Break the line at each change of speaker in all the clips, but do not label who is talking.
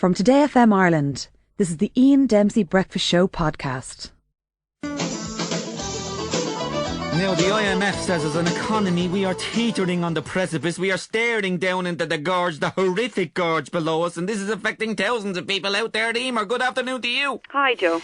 From Today FM Ireland, this is the Ian Dempsey Breakfast Show podcast.
Now, the IMF says as an economy we are teetering on the precipice. We are staring down into the gorge, the horrific gorge below us, and this is affecting thousands of people out there. Emer, good afternoon to you.
Hi, Joe.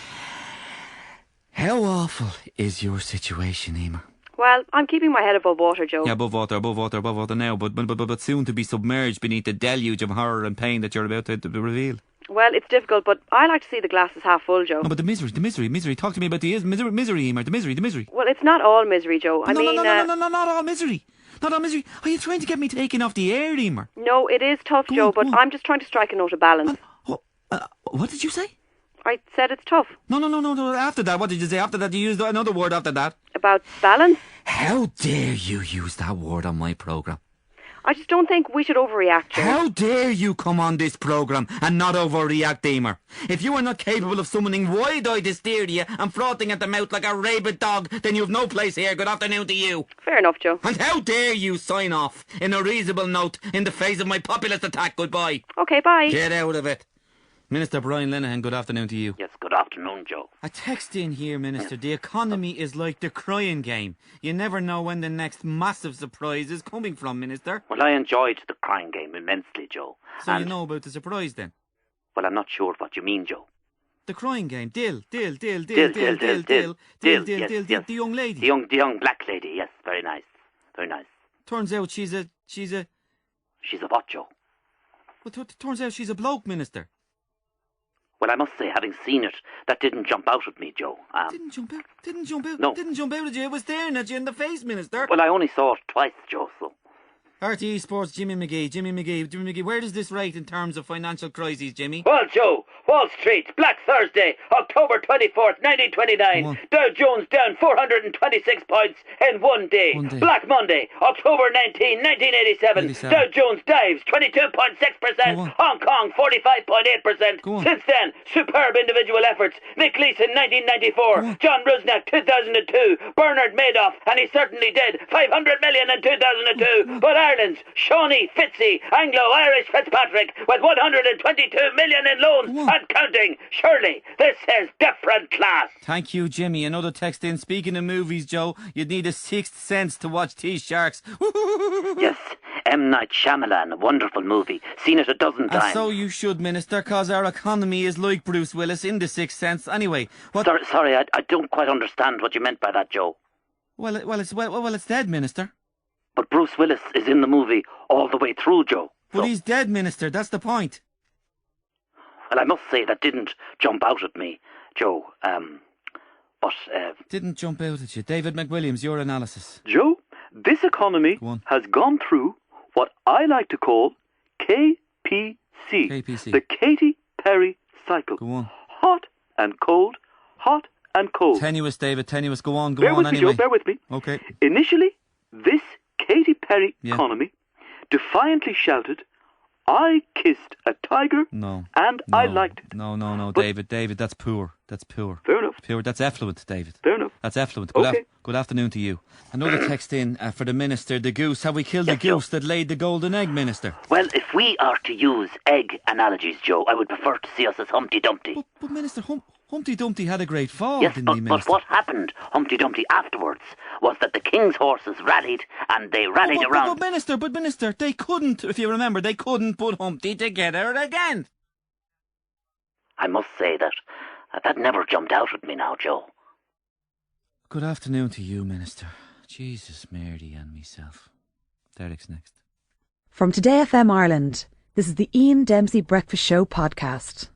How awful is your situation, Emer?
Well, I'm keeping my head above water, Joe.
Yeah, above water now, but soon to be submerged beneath the deluge of horror and pain that you're about to reveal.
Well, it's difficult, but I like to see the glass is half full, Joe.
No, but the misery. Talk to me about the misery, Emer. The misery.
Well, it's not all misery, Joe.
No, not all misery. Not all misery. Are you trying to get me taken off the air, Emer?
No, it is tough, Joe, but I'm just trying to strike a note of balance.
What did you say?
I said it's tough.
No. After that, what did you say? After that, you used another word after that.
About balance?
How dare you use that word on my programme?
I just don't think we should overreact, Joe.
How dare you come on this programme and not overreact, Emer? If you are not capable of summoning wide-eyed hysteria and frothing at the mouth like a rabid dog, then you have no place here. Good afternoon to you.
Fair enough, Joe.
And how dare you sign off in a reasonable note in the face of my populist attack? Goodbye.
Okay, bye.
Get out of it. Minister Brian Linehan, good afternoon to you.
Yes, good afternoon, Joe.
A text in here, Minister. The economy is like the crying game. You never know when the next massive surprise is coming from, Minister.
Well, I enjoyed the crying game immensely, Joe.
So you know about the surprise then?
Well, I'm not sure what you mean, Joe.
The crying game. Dill.
Yes.
The young lady.
The young black lady, yes, very nice. Very nice.
Turns out she's a...
She's a what, Joe?
Well, turns out she's a bloke, Minister.
Well, I must say, having seen it, that didn't jump out at me, Joe.
Didn't jump out?
No.
Didn't jump out at you. It was staring at you in the face, Minister.
Well, I only saw it twice, Joe, so...
RTE Sports, Jimmy McGee. Where does this rate in terms of financial crises, Jimmy?
Well, Joe, Wall Street, Black Thursday, October 24th, 1929. Dow Jones down 426 points in one day. Black Monday, October 19, 1987. Dow Jones dives 22.6%. Hong Kong 45.8%. Since then, superb individual efforts. Nick Leeson 1994. John Rusnak 2002. Bernard Madoff, and he certainly did, 500 million in 2002. But Ireland's Shawnee Fitzy, Anglo-Irish Fitzpatrick, with 122 million in loans and counting. Surely this is different class.
Thank you, Jimmy. Another text in. Speaking of movies, Joe, you'd need a sixth sense to watch These Sharks.
Yes, M. Night Shyamalan, a wonderful movie. Seen it a dozen times.
And so you should, Minister, cause our economy is like Bruce Willis in The Sixth Sense. Anyway, what...
Sorry, I don't quite understand what you meant by that, Joe.
Well, it's dead, Minister.
But Bruce Willis is in the movie all the way through, Joe.
But he's dead, Minister. That's the point.
Well, I must say that didn't jump out at me, Joe.
Didn't jump out at you. David McWilliams, your analysis.
Joe, this economy has gone through what I like to call KPC. The Katy Perry cycle.
Go on.
Hot and cold, hot and cold.
Tenuous, David, tenuous. Go on
Bear with me,
anyway.
Joe, bear with me.
Okay.
Initially, this Katy Perry economy defiantly shouted, I kissed a tiger and I liked it.
No, David, that's poor. That's poor.
Fair enough.
Poor. That's effluent, David.
Fair enough.
That's effluent.
Okay.
Good afternoon to you. Another text in for the Minister, the goose. Have we killed the goose that laid the golden egg, Minister?
Well, if we are to use egg analogies, Joe, I would prefer to see us as Humpty Dumpty.
But Minister, Humpty Dumpty had a great fall,
yes,
didn't he, Minister?
But what happened, Humpty Dumpty, afterwards was that the king's horses rallied and they rallied around...
But Minister, they couldn't, if you remember, they couldn't put Humpty together again.
I must say that never jumped out at me now, Joe.
Good afternoon to you, Minister. Jesus, Mary and myself. Derek's next.
From Today FM Ireland, this is the Ian Dempsey Breakfast Show podcast.